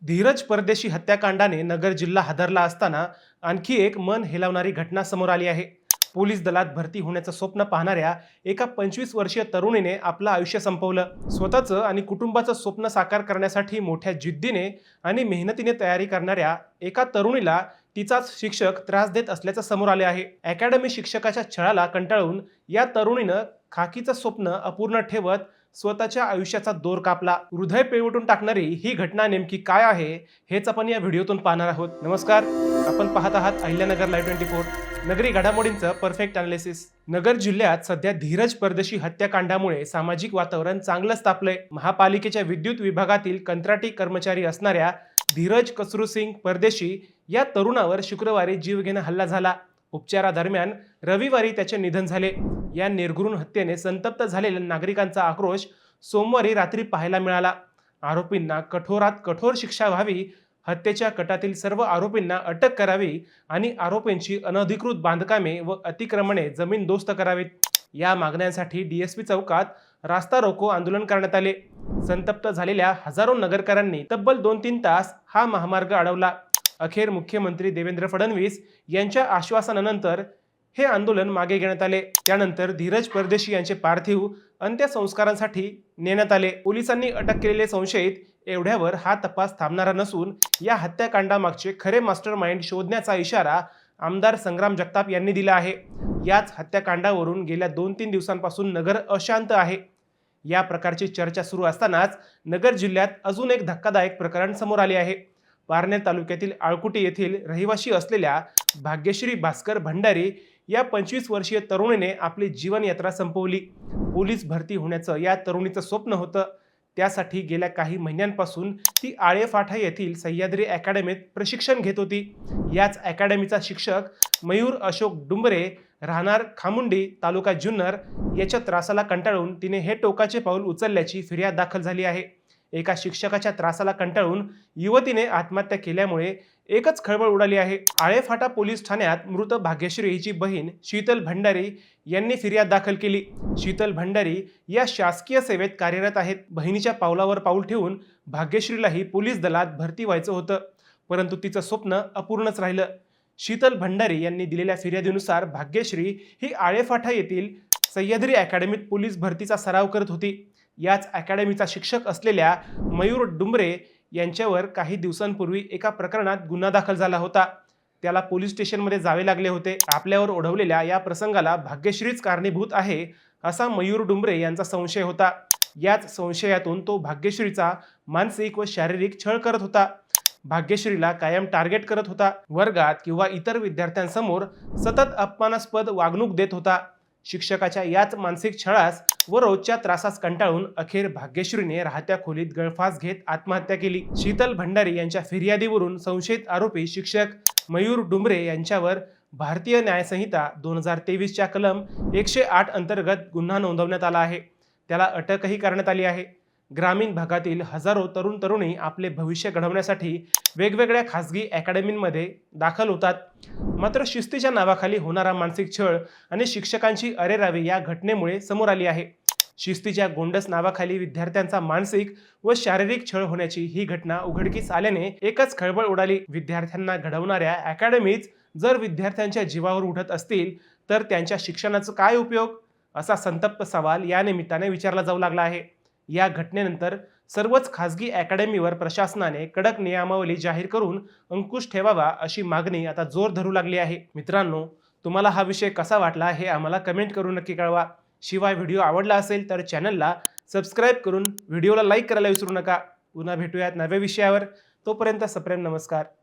धीरज परदेशी हत्याकांडाने नगर जिल्हा हादरला असताना आणखी एक मन हेलावणारी घटना समोर आली आहे। पोलीस दलात भरती होण्याचं स्वप्न पाहणाऱ्या एका 25 वर्षीय तरुणीने आपलं आयुष्य संपवलं। स्वतःचं आणि कुटुंबाचं स्वप्न साकार करण्यासाठी मोठ्या जिद्दीने आणि मेहनतीने तयारी करणाऱ्या एका तरुणीला तिचाच शिक्षक त्रास देत असल्याचं समोर आले आहे। अकॅडमी शिक्षकाच्या छळाला कंटाळून या तरुणीनं खाकीचं स्वप्न अपूर्ण ठेवत स्वतःच्या आयुष्याचा दोर कापला। हृदय पिळवटून टाकणारी ही घटना नेमकी काय आहे हेच आपण या व्हिडिओतून पाहणार आहोत। नमस्कार, आपण पाहत आहात अहिल्यानगर लाईव्ह 24 नगरी घडामोडींचं परफेक्ट अनालिसिस। नगर जिल्ह्यात सध्या धीरज परदेशी हत्याकांडामुळे सामाजिक वातावरण चांगलंच तापलंय। महापालिकेच्या विद्युत विभागातील कंत्राटी कर्मचारी असणाऱ्या धीरज कसरूसिंग परदेशी या तरुणावर शुक्रवारी जीवघेणा हल्ला झाला। उपचारादरम्यान रविवारी त्याचे निधन झाले। या निर्घृण हत्येने संतप्त झालेल्या नागरिकांचा आक्रोश सोमवारी रात्री पाहायला मिळाला। आरोपींना कठोरात कठोर शिक्षा व्हावी, हत्येच्या कटातील सर्व आरोपींना अटक करावी आणि आरोपींची अनधिकृत बांधकामे व अतिक्रमणे जमीनदोस्त करावीत या मागण्यांसाठी डीएसपी चौकात रास्ता रोको आंदोलन करण्यात आले। संतप्त झालेल्या हजारो नगरकरांनी तब्बल 2-3 तास हा महामार्ग अडवला। अखेर मुख्यमंत्री देवेंद्र फडणवीस यांच्या आश्वासनानंतर हे आंदोलन मागे घेण्यात आले। त्यानंतर धीरज परदेशी यांचे पार्थिव अंत्यसंस्कारांसाठी नेण्यात आले। पोलिसांनी अटक केलेले संशयित एवढ्यावर हा तपास थांबणारा नसून या हत्याकांडामागचे खरे मास्टरमाइंड शोधण्याचा इशारा आमदार संग्राम जगताप यांनी दिला आहे। याच हत्याकांडावरून गेल्या 2-3 दिवसांपासून नगर अशांत आहे। या प्रकारची चर्चा सुरू असतानाच नगर जिल्ह्यात अजून एक धक्कादायक प्रकरण समोर आले आहे। पारनेर तालुक्यातील आळकुटी येथील रहिवासी असलेल्या भाग्यश्री भास्कर भंडारी या 25 वर्षीय तरुणीने आपली जीवनयात्रा संपवली। पोलीस भरती होण्याचं या तरुणीचं स्वप्न होतं। त्यासाठी गेल्या काही महिन्यांपासून ती आळेफाटा येथील सह्याद्री अकॅडमीत प्रशिक्षण घेत होती। याच अकॅडमीचा शिक्षक मयूर अशोक डुंबरे राहणार खामुंडी तालुका जुन्नर याच्या त्रासाला कंटाळून तिने हे टोकाचे पाऊल उचलल्याची फिर्याद दाखल झाली आहे। एका शिक्षकाच्या त्रासाला कंटाळून युवतीने आत्महत्या केल्यामुळे एकच खळबळ उडाली आहे। आळेफाटा पोलीस ठाण्यात मृत भाग्यश्री हिची बहीण शीतल भंडारी यांनी फिर्याद दाखल केली। शीतल भंडारी या शासकीय सेवेत कार्यरत आहेत। बहिणीच्या पावलावर पाऊल ठेवून भाग्यश्रीलाही पोलीस दलात भरती व्हायचं होतं, परंतु तिचं स्वप्न अपूर्णच राहिलं। शीतल भंडारी यांनी दिलेल्या फिर्यादीनुसार भाग्यश्री ही आळेफाटा येथील सह्याद्री अकॅडमीत पोलीस भरतीचा सराव करत होती। याच अकॅडमीचा शिक्षक असलेल्या मयूर डुंबरे यांच्यावर काही दिवसांपूर्वी एका प्रकरणात गुन्हा दाखल झाला होता। त्याला पोलीस स्टेशनमध्ये जावे लागले होते। आपल्यावर ओढवलेल्या या प्रसंगाला भाग्यश्रीच कारणीभूत आहे असा मयूर डुंबरे यांचा संशय होता। याच संशयातून तो भाग्यश्रीचा मानसिक व शारीरिक छळ करत होता। भाग्यश्रीला कायम टार्गेट करत होता। वर्गात किंवा इतर विद्यार्थ्यांसमोर सतत अपमानास्पद वागणूक देत होता। शिक्षकाच्या याच मानसिक छळास व रोजच्या त्रासास कंटाळून अखेर भाग्यश्रीने राहत्या खोलीत गळफास घेत आत्महत्या केली। शीतल भंडारी यांच्या फिर्यादीवरून संशयित आरोपी शिक्षक मयूर डुंबरे यांच्यावर भारतीय न्यायसंहिता 2023 च्या कलम 108 अंतर्गत गुन्हा नोंदवण्यात आला आहे। त्याला अटकही करण्यात आली आहे। ग्रामीण भागातील हजारो तरुण तरुणी आपले भविष्य घडवण्यासाठी वेगवेगळ्या खासगी अकॅडमींमध्ये दाखल होतात, मात्र शिस्तीच्या नावाखाली होणारा मानसिक छळ आणि शिक्षकांची अरेरावी या घटनेमुळे समोर आली आहे। शिस्तीच्या गोंडस नावाखाली विद्यार्थ्यांचा मानसिक व शारीरिक छळ होण्याची ही घटना उघडकीस आल्याने एकच खळबळ उडाली। विद्यार्थ्यांना घडवणाऱ्या अकॅडमीज जर विद्यार्थ्यांच्या जीवावर उठत असतील तर त्यांच्या शिक्षणाचा काय उपयोग, असा संतप्त सवाल या निमित्ताने विचारला जाऊ लागला आहे। या घटनेनंतर सर्वच खासगी अकॅडमीवर प्रशासनाने कडक नियमावली जाहीर करून अंकुश ठेवावा अशी मागणी आता जोर धरू लागली आहे। मित्रांनो, तुम्हाला हा विषय कसा वाटला हे आम्हाला कमेंट करून नक्की कळवा। शिवाय व्हिडिओ आवडला असेल तर चॅनलला सबस्क्राईब करून व्हिडिओला लाईक करायला विसरू नका। पुन्हा भेटूयात नव्या विषयावर। तोपर्यंत सप्रेम नमस्कार।